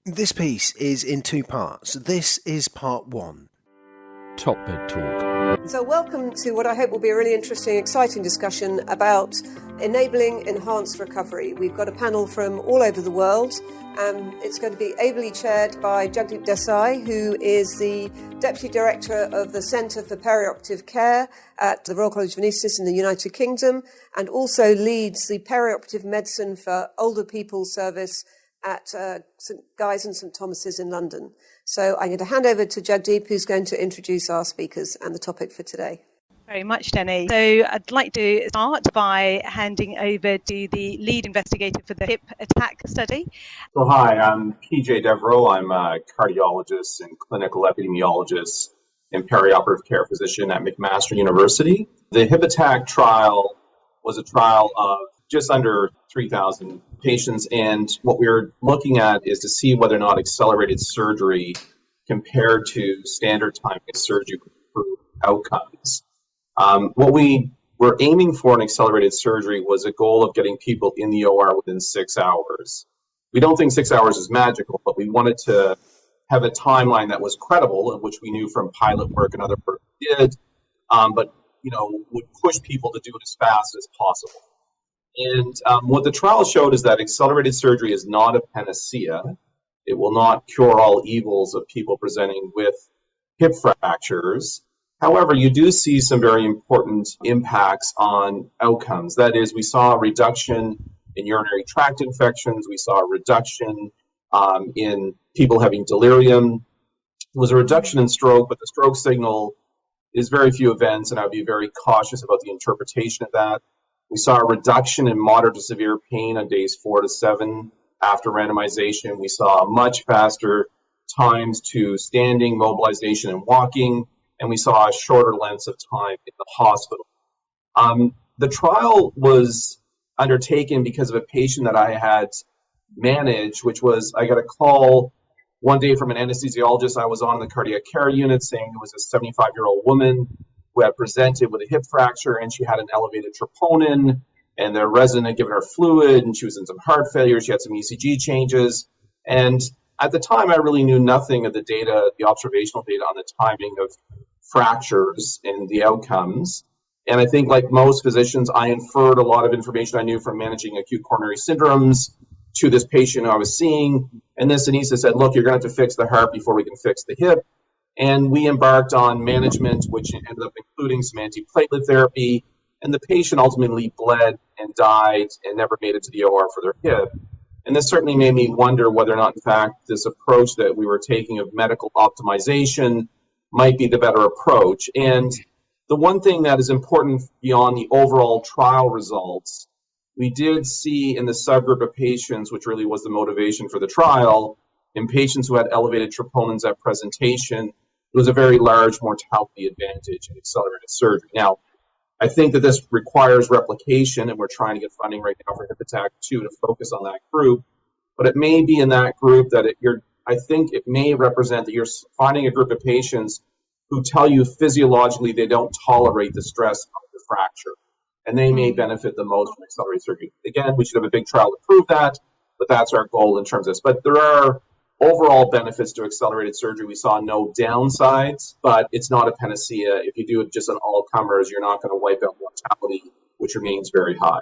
This piece is in two parts. This is part one. Top Bed Talk. So welcome to what I hope will be a really interesting, exciting discussion about enabling enhanced recovery. We've got a panel from all over the world. It's going to be ably chaired by Jugdeep Dhesi, who is the Deputy Director of the Centre for Perioperative Care at the Royal College of Anaesthetists in the United Kingdom, and also leads the Perioperative Medicine for Older People Service at St Guy's and St Thomas's in London. So I'm going to hand over to Jugdeep, who's going to introduce our speakers and the topic for today. Very much, Denny. So I'd like to start by handing over to the lead investigator for the hip attack study. So hi, I'm PJ Devereaux. I'm a cardiologist and clinical epidemiologist and perioperative care physician at McMaster University. The hip attack trial was a trial of just under 3,000 patients, and what we're looking at is to see whether or not accelerated surgery compared to standard time surgery could improve outcomes. What we were aiming for in accelerated surgery was a goal of getting people in the OR within 6 hours. We don't think 6 hours is magical, but we wanted to have a timeline that was credible, which we knew from pilot work and other work we did, but would push people to do it as fast as possible. And what the trial showed is that accelerated surgery is not a panacea. It will not cure all evils of people presenting with hip fractures. However, you do see some very important impacts on outcomes. That is, we saw a reduction in urinary tract infections. We saw a reduction in people having delirium. There was a reduction in stroke, but the stroke signal is very few events, and I'd be very cautious about the interpretation of that. We saw a reduction in moderate to severe pain on days 4 to 7 after randomization. We saw much faster times to standing, mobilization, and walking, and we saw a shorter lengths of time in the hospital. The trial was undertaken because of a patient that I had managed, which was I got a call one day from an anesthesiologist I was on the cardiac care unit saying it was a 75-year-old woman who had presented with a hip fracture, and she had an elevated troponin, and their resident had given her fluid, and she was in some heart failure. She had some ECG changes. And at the time, I really knew nothing of the data, the observational data on the timing of fractures and the outcomes. And I think, like most physicians, I inferred a lot of information I knew from managing acute coronary syndromes to this patient who I was seeing. And this anesthetist said, look, you're going to have to fix the heart before we can fix the hip. And we embarked on management, which ended up including some antiplatelet therapy. And the patient ultimately bled and died and never made it to the OR for their hip. And this certainly made me wonder whether or not, in fact, this approach that we were taking of medical optimization might be the better approach. And the one thing that is important beyond the overall trial results, we did see in the subgroup of patients, which really was the motivation for the trial, in patients who had elevated troponins at presentation, there was a very large mortality advantage in accelerated surgery. Now, I think that this requires replication, and we're trying to get funding right now for Hip Attack 2 to focus on that group. But it may be in that group that I think it may represent that you're finding a group of patients who tell you physiologically they don't tolerate the stress of the fracture, and they may benefit the most from accelerated surgery. Again, we should have a big trial to prove that, but that's our goal in terms of this. But there are overall benefits to accelerated surgery. We saw no downsides, but it's not a panacea. If you do it just on all comers, you're not going to wipe out mortality, which remains very high.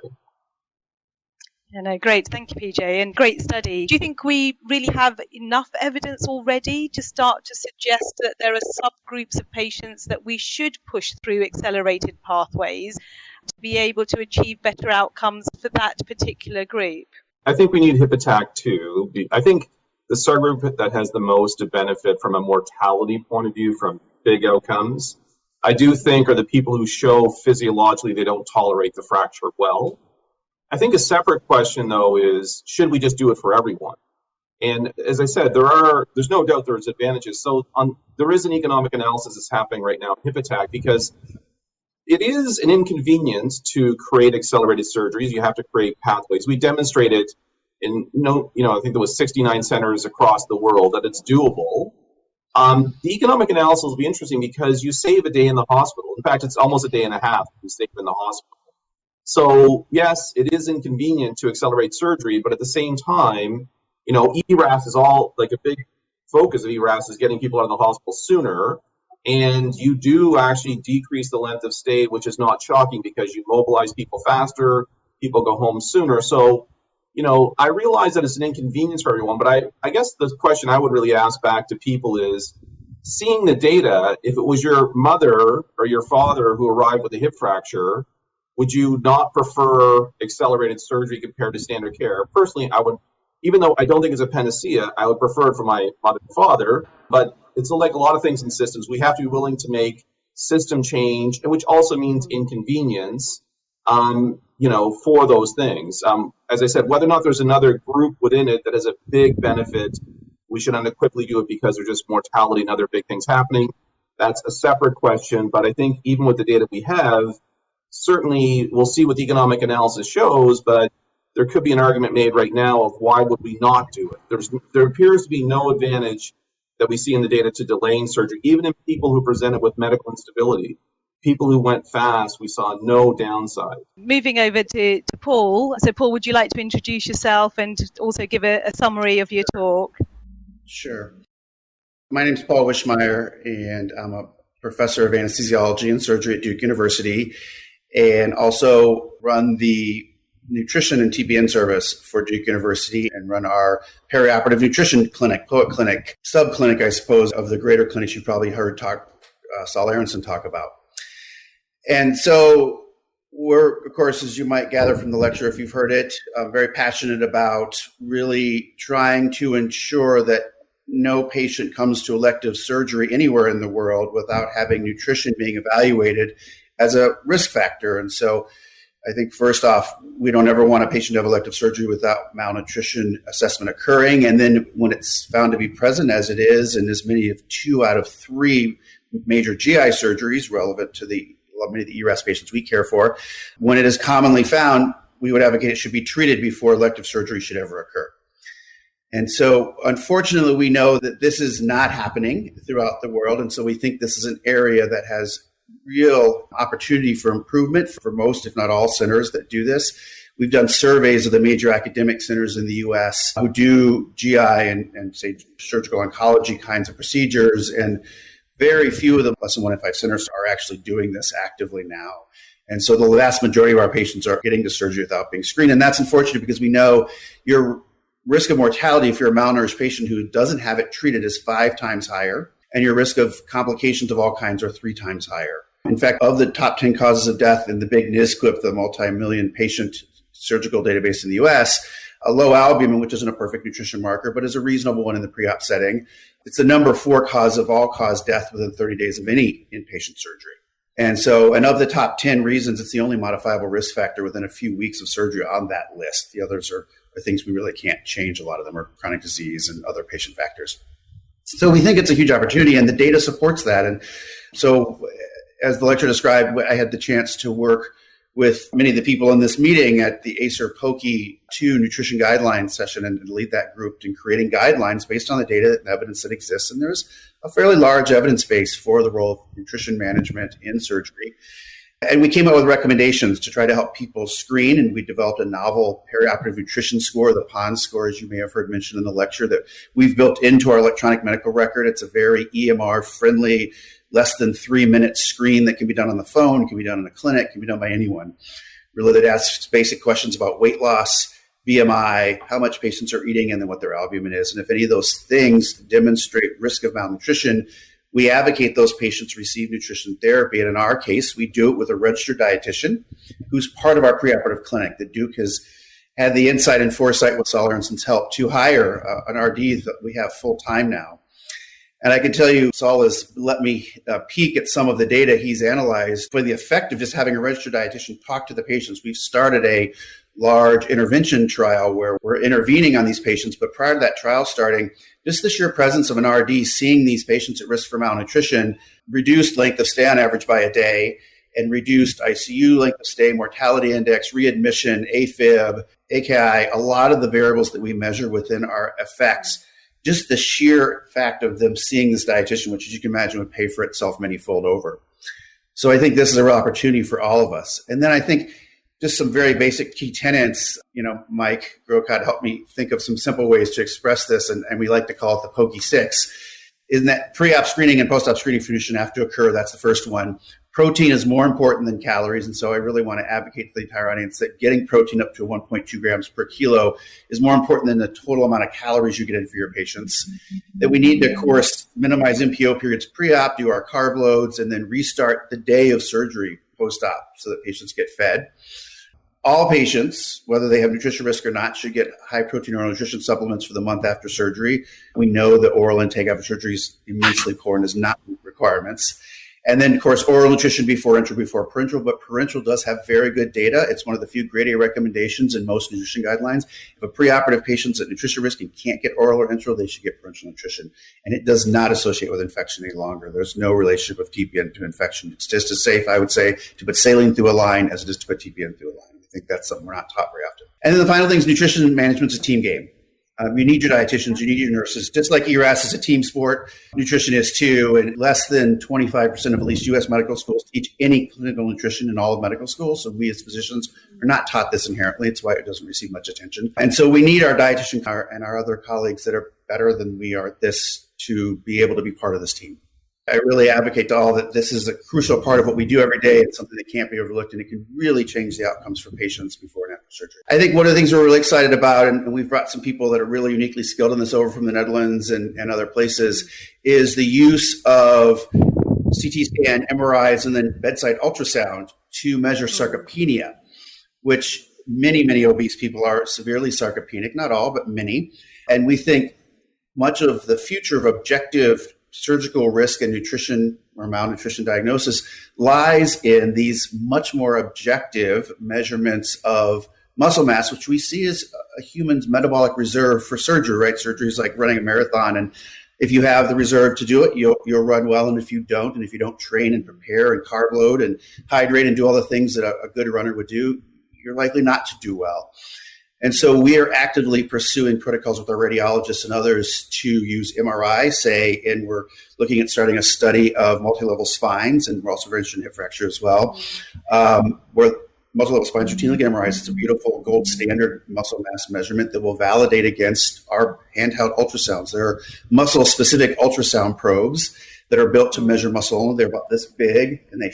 Yeah, no, great. Thank you, PJ, and great study. Do you think we really have enough evidence already to start to suggest that there are subgroups of patients that we should push through accelerated pathways to be able to achieve better outcomes for that particular group? I think we need Hip Attack 2. I think the subgroup that has the most to benefit from a mortality point of view from big outcomes, I do think are the people who show physiologically they don't tolerate the fracture well. I think a separate question, though, is should we just do it for everyone? And as I said, there's no doubt there's advantages. So there is an economic analysis that's happening right now in Hip Attack because it is an inconvenience to create accelerated surgeries. You have to create pathways. We demonstrated in I think there was 69 centers across the world that it's doable. The economic analysis will be interesting because you save a day in the hospital. In fact, it's almost a day and a half you save in the hospital. So yes, it is inconvenient to accelerate surgery, but at the same time, ERAS is all like a big focus of ERAS is getting people out of the hospital sooner. And you do actually decrease the length of stay, which is not shocking because you mobilize people faster, people go home sooner. So, I realize that it's an inconvenience for everyone, but I guess the question I would really ask back to people is, seeing the data, if it was your mother or your father who arrived with a hip fracture, would you not prefer accelerated surgery compared to standard care? Personally, I would, even though I don't think it's a panacea, I would prefer it for my mother and father. But it's like a lot of things in systems. We have to be willing to make system change, which also means inconvenience, for those things. As I said, whether or not there's another group within it that has a big benefit, we should unequivocally do it because there's just mortality and other big things happening. That's a separate question. But I think even with the data we have, certainly we'll see what the economic analysis shows, but there could be an argument made right now of why would we not do it. There appears to be no advantage that we see in the data to delaying surgery, even in people who presented with medical instability. People who went fast, we saw no downside. Moving over to Paul. So Paul, would you like to introduce yourself and also give a summary of your talk? Sure. My name is Paul Wischmeyer, and I'm a professor of anesthesiology and surgery at Duke University, and also run the nutrition and TBN service for Duke University and run our perioperative nutrition clinic, POET clinic, subclinic, I suppose, of the greater clinics you probably heard Saul Aronson talk about. And so we're, of course, as you might gather from the lecture, if you've heard it, very passionate about really trying to ensure that no patient comes to elective surgery anywhere in the world without having nutrition being evaluated as a risk factor. And so I think first off, we don't ever want a patient to have elective surgery without malnutrition assessment occurring. And then when it's found to be present, as it is, in as many of 2 out of 3 major GI surgeries relevant to many of the ERAS patients we care for, when it is commonly found, we would advocate it should be treated before elective surgery should ever occur. And so, unfortunately, we know that this is not happening throughout the world. And so we think this is an area that has real opportunity for improvement for most, if not all, centers that do this. We've done surveys of the major academic centers in the U.S. who do GI and say surgical oncology kinds of procedures, and very few of them, less than 1 in 5 centers, are actually doing this actively now. And so the vast majority of our patients are getting to surgery without being screened. And that's unfortunate because we know your risk of mortality if you're a malnourished patient who doesn't have it treated is 5 times higher, and your risk of complications of all kinds are 3 times higher. In fact, of the top 10 causes of death in the big NISQIP, the multi-million patient surgical database in the U.S., a low albumin, which isn't a perfect nutrition marker, but is a reasonable one in the pre-op setting, it's the number 4 cause of all-cause death within 30 days of any inpatient surgery. And of the top 10 reasons, it's the only modifiable risk factor within a few weeks of surgery on that list. The others are things we really can't change. A lot of them are chronic disease and other patient factors. So we think it's a huge opportunity, and the data supports that. And so, as the lecturer described, I had the chance to work with many of the people in this meeting at the ACER POCI 2 nutrition guidelines session and lead that group in creating guidelines based on the data and evidence that exists. And there's a fairly large evidence base for the role of nutrition management in surgery. And we came up with recommendations to try to help people screen, and we developed a novel perioperative nutrition score, the PONS score, as you may have heard mentioned in the lecture, that we've built into our electronic medical record. It's a very EMR-friendly, less than 3-minute screen that can be done on the phone, can be done in a clinic, can be done by anyone. Really, that asks basic questions about weight loss, BMI, how much patients are eating, and then what their albumin is. And if any of those things demonstrate risk of malnutrition, we advocate those patients receive nutrition therapy. And in our case, we do it with a registered dietitian who's part of our preoperative clinic. That Duke has had the insight and foresight with Saul Aronson's help to hire an RD that we have full time now. And I can tell you, Saul has let me peek at some of the data he's analyzed for the effect of just having a registered dietitian talk to the patients. We've started a large intervention trial where we're intervening on these patients. But prior to that trial starting, just the sheer presence of an RD seeing these patients at risk for malnutrition reduced length of stay on average by a day and reduced ICU length of stay, mortality index, readmission, AFib, AKI, a lot of the variables that we measure within our effects. Just the sheer fact of them seeing this dietitian, which as you can imagine would pay for itself many-fold over. So I think this is a real opportunity for all of us. And then I think just some very basic key tenets. Mike Grocott helped me think of some simple ways to express this, and we like to call it the Pokey 6. In that pre-op screening and post-op screening for nutrition have to occur. That's the first one. Protein is more important than calories, and so I really want to advocate to the entire audience that getting protein up to 1.2 grams per kilo is more important than the total amount of calories you get in for your patients. That we need to, of course, minimize MPO periods pre-op, do our carb loads, and then restart the day of surgery post-op so that patients get fed. All patients, whether they have nutrition risk or not, should get high protein oral nutrition supplements for the month after surgery. We know that oral intake after surgery is immensely poor and does not meet requirements. And then, of course, oral nutrition before enteral, before parenteral, but parenteral does have very good data. It's one of the few grade A recommendations in most nutrition guidelines. If a preoperative patient's at nutrition risk and can't get oral or enteral, they should get parenteral nutrition. And it does not associate with infection any longer. There's no relationship with TPN to infection. It's just as safe, I would say, to put saline through a line as it is to put TPN through a line. I think that's something we're not taught very often. And then the final thing is nutrition management's a team game. You need your dietitians, you need your nurses. Just like ERAS is a team sport, nutrition is too. And less than 25% of at least U.S. medical schools teach any clinical nutrition in all of medical schools. So we as physicians are not taught this inherently. It's why it doesn't receive much attention. And so we need our dietitian and our other colleagues that are better than we are at this to be able to be part of this team. I really advocate to all that this is a crucial part of what we do every day. It's something that can't be overlooked, and it can really change the outcomes for patients before and after surgery. I think one of the things we're really excited about, and we've brought some people that are really uniquely skilled in this over from the Netherlands and other places, is the use of CT scan, MRIs, and then bedside ultrasound to measure sarcopenia, which many obese people are severely sarcopenic, not all, but many. And we think much of the future of objective surgical risk and nutrition or malnutrition diagnosis lies in these much more objective measurements of muscle mass, which we see as a human's metabolic reserve for surgery, right? Surgery is like running a marathon. And if you have the reserve to do it, you'll run well. And if you don't train and prepare and carb load and hydrate and do all the things that a good runner would do, you're likely not to do well. And so we are actively pursuing protocols with our radiologists and others to use MRI, and we're looking at starting a study of multi-level spines, and we're also very interested in hip fracture as well, where multi-level spines routinely get MRIs. It's a beautiful gold standard muscle mass measurement that will validate against our handheld ultrasounds. There are muscle-specific ultrasound probes that are built to measure muscle only. They're about this big, and they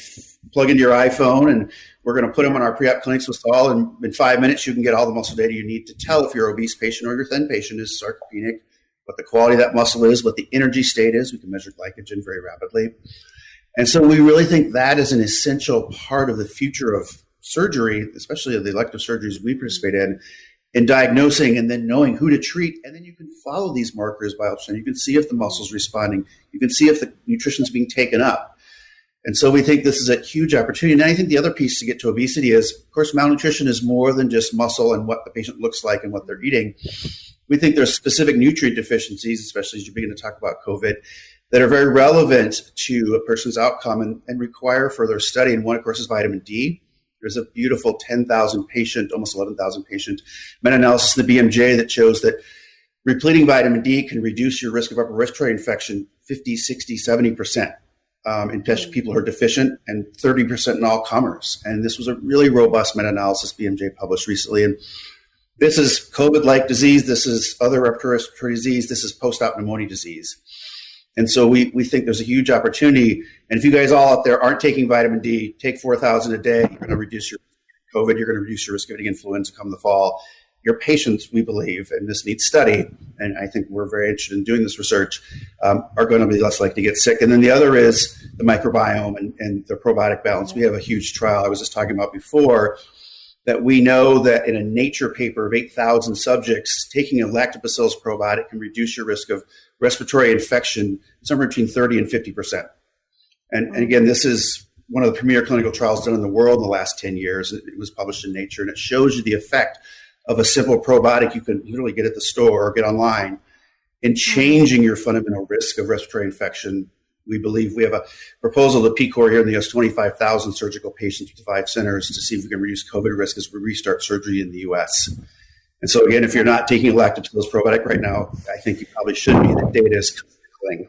plug into your iPhone, and we're going to put them in our pre-op clinics with all, and in 5 minutes you can get all the muscle data you need to tell if your obese patient or your thin patient is sarcopenic, what the quality of that muscle is, what the energy state is. We can measure glycogen very rapidly. And so we really think that is an essential part of the future of surgery, especially of the elective surgeries we participate in diagnosing and then knowing who to treat. And then you can follow these markers by ultrasound. You can see if the muscle's responding. You can see if the nutrition's being taken up. And so we think this is a huge opportunity. And I think the other piece to get to obesity is, of course, malnutrition is more than just muscle and what the patient looks like and what they're eating. We think there's specific nutrient deficiencies, especially as you begin to talk about COVID, that are very relevant to a person's outcome and require further study. And one, of course, is vitamin D. There's a beautiful 10,000 patient, almost 11,000 patient meta-analysis in the BMJ that shows that repleting vitamin D can reduce your risk of upper respiratory infection 50, 60, 70%. In people who are deficient, and 30% in all comers. And this was a really robust meta-analysis BMJ published recently. And this is COVID-like disease. This is other respiratory disease. This is post-op pneumonia disease. And so we think there's a huge opportunity. And if you guys all out there aren't taking vitamin D, take 4,000 a day. You're going to reduce your COVID. You're going to reduce your risk of getting influenza come the fall. Your patients, we believe, and this needs study, and I think we're very interested in doing this research, are going to be less likely to get sick. And then the other is the microbiome and the probiotic balance. We have a huge trial I was just talking about before that we know that in a Nature paper of 8,000 subjects, taking a lactobacillus probiotic can reduce your risk of respiratory infection somewhere between 30 and 50%. And again, this is one of the premier clinical trials done in the world in the last 10 years. It was published in Nature, and it shows you the effect of a simple probiotic you can literally get at the store or get online in changing your fundamental risk of respiratory infection. We believe we have a proposal to PCOR here in the U.S., 25,000 surgical patients with 5 centers to see if we can reduce COVID risk as we restart surgery in the U.S. And so again, if you're not taking a lactobacillus probiotic right now, I think you probably should be. The data is conflicting.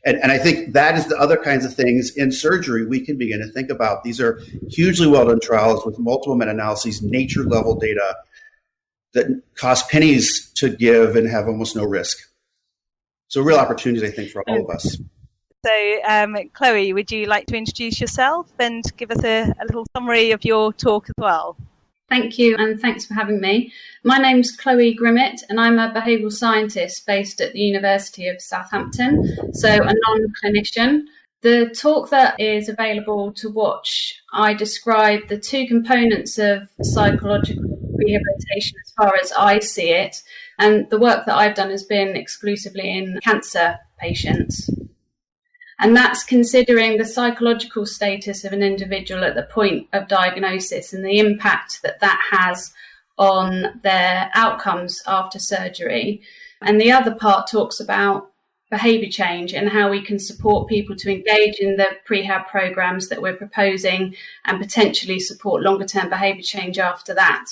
And I think that is the other kinds of things in surgery we can begin to think about. These are hugely well-done trials with multiple meta-analyses, nature-level data that cost pennies to give and have almost no risk. So real opportunities, I think, for all of us. So, Chloe, would you like to introduce yourself and give us a little summary of your talk as well? Thank you, and thanks for having me. My name's Chloe Grimmett, and I'm a behavioural scientist based at the University of Southampton, so a non-clinician. The talk that is available to watch, I describe the two components of psychological rehabilitation as far as I see it, and the work that I've done has been exclusively in cancer patients. And that's considering the psychological status of an individual at the point of diagnosis and the impact that that has on their outcomes after surgery. And the other part talks about behaviour change and how we can support people to engage in the prehab programs that we're proposing and potentially support longer term behaviour change after that.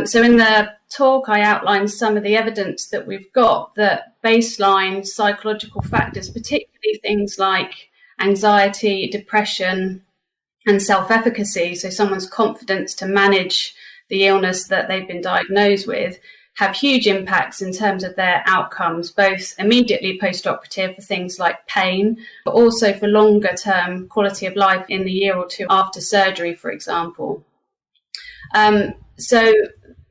So in the talk, I outlined some of the evidence that we've got that baseline psychological factors, particularly things like anxiety, depression, and self-efficacy, so someone's confidence to manage the illness that they've been diagnosed with, have huge impacts in terms of their outcomes, both immediately post-operative for things like pain, but also for longer term quality of life in the year or two after surgery, for example. So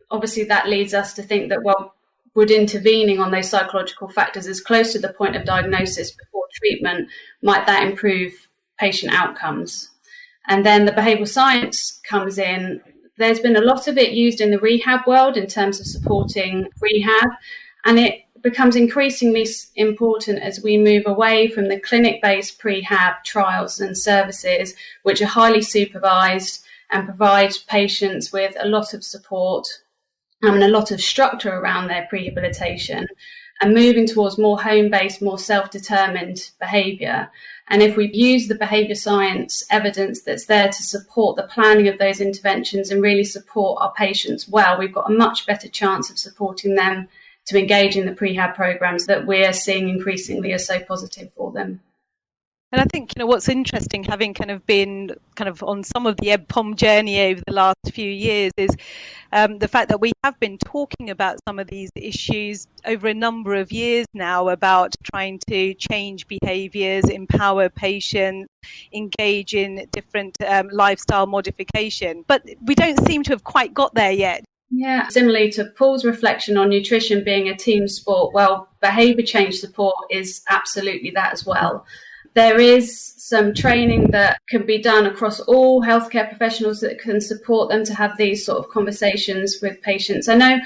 obviously that leads us to think that, well, would intervening on those psychological factors as close to the point of diagnosis before treatment, might that improve patient outcomes? And then the behavioural science comes in. There's been a lot of it used in the rehab world in terms of supporting rehab, and it becomes increasingly important as we move away from the clinic-based prehab trials and services, which are highly supervised and provide patients with a lot of support and a lot of structure around their prehabilitation, and moving towards more home-based, more self-determined behaviour. And if we use the behaviour science evidence that's there to support the planning of those interventions and really support our patients well, we've got a much better chance of supporting them to engage in the prehab programs that we're seeing increasingly are so positive for them. And I think, what's interesting, having been on some of the EBPOM journey over the last few years, is the fact that we have been talking about some of these issues over a number of years now, about trying to change behaviours, empower patients, engage in different lifestyle modification. But we don't seem to have quite got there yet. Yeah, similarly to Paul's reflection on nutrition being a team sport, well, behaviour change support is absolutely that as well. There is some training that can be done across all healthcare professionals that can support them to have these sort of conversations with patients. I know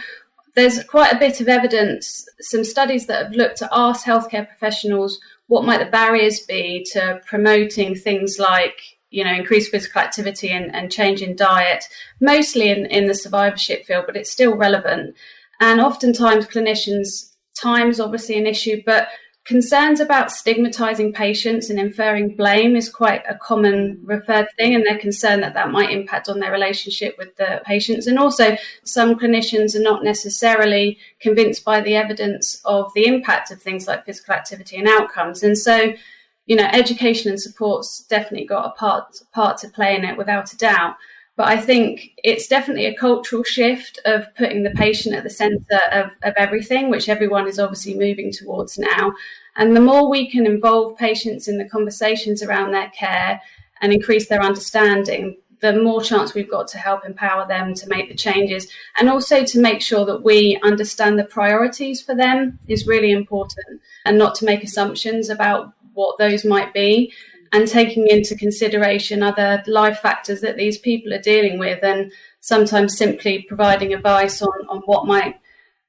there's quite a bit of evidence, some studies that have looked to ask healthcare professionals what might the barriers be to promoting things like, increased physical activity and change in diet, mostly in the survivorship field, but it's still relevant. And oftentimes clinicians, time's obviously an issue, but concerns about stigmatizing patients and inferring blame is quite a common referred thing, and they're concerned that that might impact on their relationship with the patients. And also, some clinicians are not necessarily convinced by the evidence of the impact of things like physical activity and outcomes. And so, education and support's definitely got a part to play in it, without a doubt. But I think it's definitely a cultural shift of putting the patient at the centre of everything, which everyone is obviously moving towards now. And the more we can involve patients in the conversations around their care and increase their understanding, the more chance we've got to help empower them to make the changes. And also to make sure that we understand the priorities for them is really important, and not to make assumptions about what those might be, and taking into consideration other life factors that these people are dealing with, and sometimes simply providing advice on what might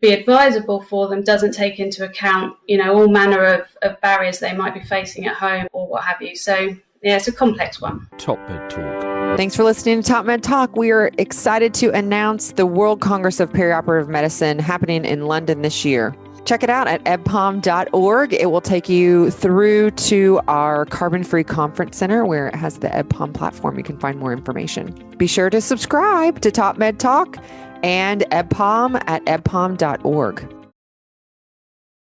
be advisable for them doesn't take into account, all manner of barriers they might be facing at home or what have you. So, yeah, it's a complex one. Top Med Talk. Thanks for listening to Top Med Talk. We are excited to announce the World Congress of Perioperative Medicine happening in London this year. Check it out at ebpom.org. It will take you through to our carbon-free conference center where it has the EBPOM platform. You can find more information. Be sure to subscribe to Top Med Talk and EBPOM at ebpom.org.